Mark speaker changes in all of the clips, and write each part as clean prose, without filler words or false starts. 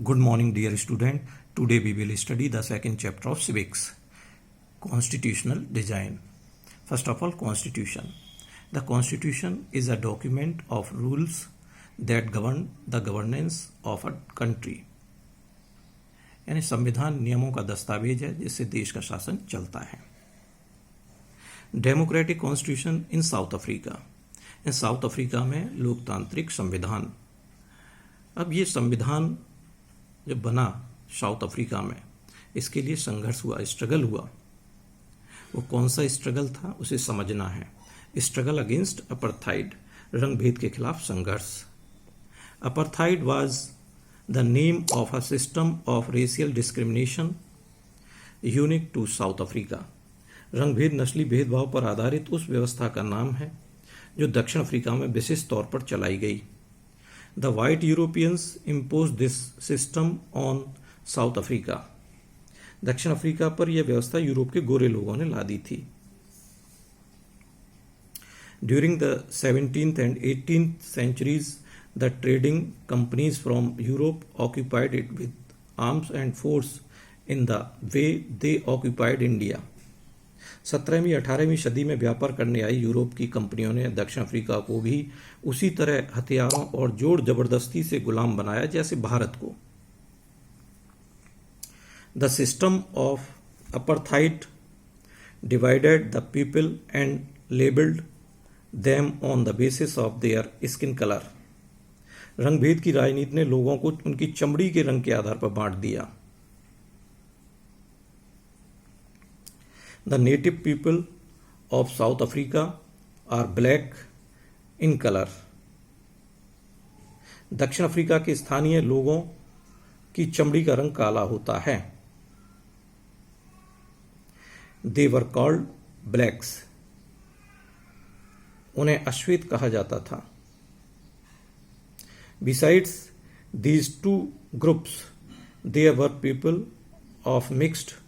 Speaker 1: Good morning, dear student. Today we will study the second chapter of civics, constitutional design. First of all, constitution. The constitution is a document of rules that govern the governance of a country. यानी संविधान नियमों का दस्तावेज है जिससे देश का शासन चलता है. Democratic constitution in south Africa. In south Africa में लोकतांत्रिक संविधान. अब ये संविधान जब बना साउथ अफ्रीका में, इसके लिए संघर्ष हुआ, स्ट्रगल हुआ. वो कौन सा स्ट्रगल था उसे समझना है. स्ट्रगल अगेंस्ट अपार्थाइड, रंग भेद के खिलाफ संघर्ष. Apartheid was the name of a system of racial discrimination unique to South Africa. रंग भेद नस्ली भेदभाव पर आधारित उस व्यवस्था का नाम है जो दक्षिण अफ्रीका में विशेष तौर पर चलाई गई. The white Europeans imposed this system on South Africa. दक्षिण अफ्रीका पर यह व्यवस्था यूरोप के गोरे लोगों ने ला दी थी. During the 17th and 18th centuries, the trading companies from Europe occupied it with arms and force in the way they occupied India. 17वीं 18वीं सदी में व्यापार करने आई यूरोप की कंपनियों ने दक्षिण अफ्रीका को भी उसी तरह हथियारों और जोर जबरदस्ती से गुलाम बनाया जैसे भारत को. The system of apartheid divided the people and labelled them on the basis of their skin colour. रंगभेद की राजनीति ने लोगों को उनकी चमड़ी के रंग के आधार पर बांट दिया. The native people of South Africa are black in color. दक्षिण अफ्रीका के स्थानीय लोगों की चमड़ी का रंग काला होता है. They were called blacks. उन्हें अश्वेत कहा जाता था. Besides these two groups, there were people of mixed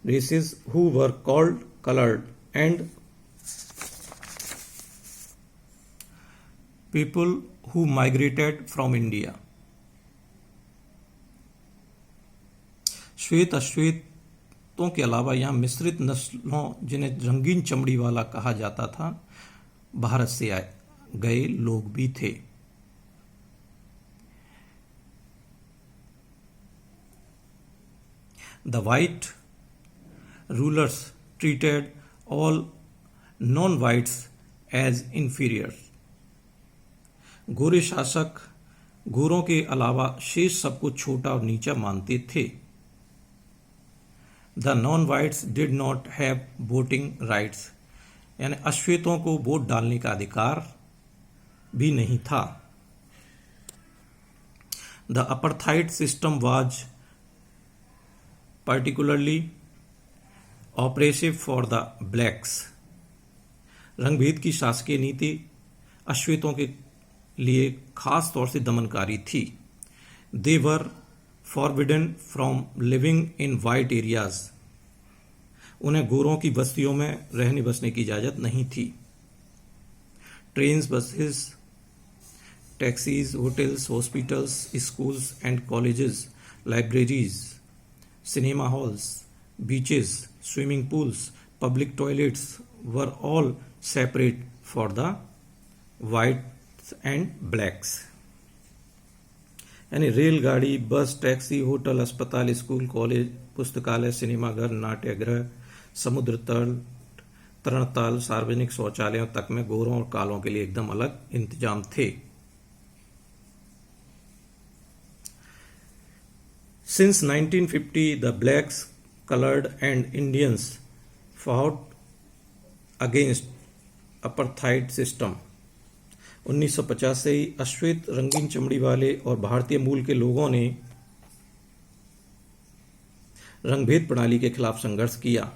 Speaker 1: races who were called colored and people who migrated from India. श्वेत अश्वेतों के अलावा यहाँ मिश्रित नस्लों जिन्हें रंगीन चमड़ी वाला कहा जाता था, भारत से आए गए लोग भी थे. The white rulers treated all non-whites as inferior. गोरे शासक गोरों के अलावा शेष सबको छोटा और नीचा मानते थे. The non-whites did not have voting rights. यानी अश्वेतों को वोट डालने का अधिकार भी नहीं था. The apartheid system was particularly oppressive for the blacks. रंगभेद की शासकीय नीति अश्वेतों के लिए खास तौर से दमनकारी थी. They were forbidden from living in white areas. उन्हें गोरों की बस्तियों में रहने बसने की इजाज़त नहीं थी. Trains, buses, taxis, hotels, hospitals, schools and colleges, libraries, cinema halls, beaches, swimming pools, public toilets were all separate for the whites and blacks. यानी रेलगाड़ी, बस, टैक्सी, होटल, अस्पताल, स्कूल, कॉलेज, पुस्तकालय, सिनेमाघर, नाट्यगृह, समुद्र तल, तरणताल, सार्वजनिक शौचालयों तक में गोरों और कालों के लिए एकदम अलग इंतजाम थे. Since 1950, the blacks, colored and Indians fought against apartheid system. 1950 से ही अश्वेत, रंगीन चमड़ी वाले और भारतीय मूल के लोगों ने रंगभेद प्रणाली के खिलाफ संघर्ष किया.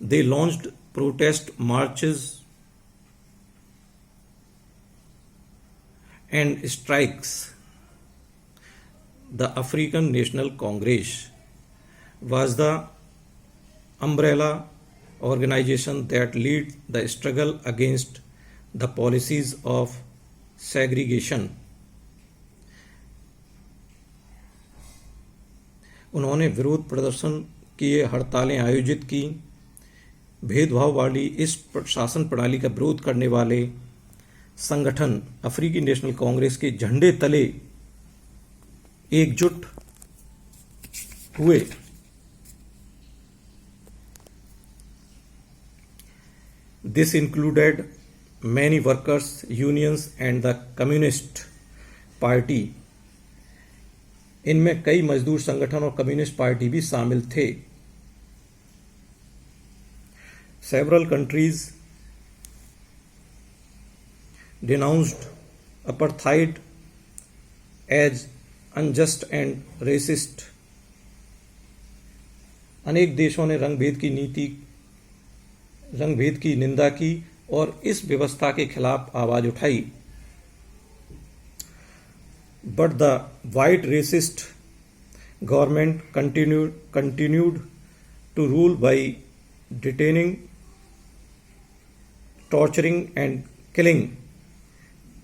Speaker 1: They launched protest marches and strikes. The African National Congress was the umbrella organization that lead the struggle against the policies of segregation. उन्होंने विरोध प्रदर्शन किए, हड़तालें आयोजित की, भेदभाव वाली इस शासन प्रणाली का विरोध करने वाले संगठन अफ्रीकी नेशनल कांग्रेस के झंडे तले एकजुट हुए। This included many workers' unions and the Communist Party. इनमें कई मजदूर संगठन और कम्युनिस्ट पार्टी भी शामिल थे। Several countries denounced apartheid as unjust and racist. अनेक देशों ने रंगभेद की निंदा की और इस व्यवस्था के खिलाफ आवाज उठाई। But the white racist government continued to rule by detaining, torturing and killing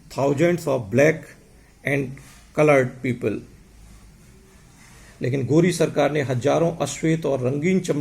Speaker 1: thousands of black and colored people. लेकिन गोरी सरकार ने हजारों अश्वेत और रंगीन चमड़ी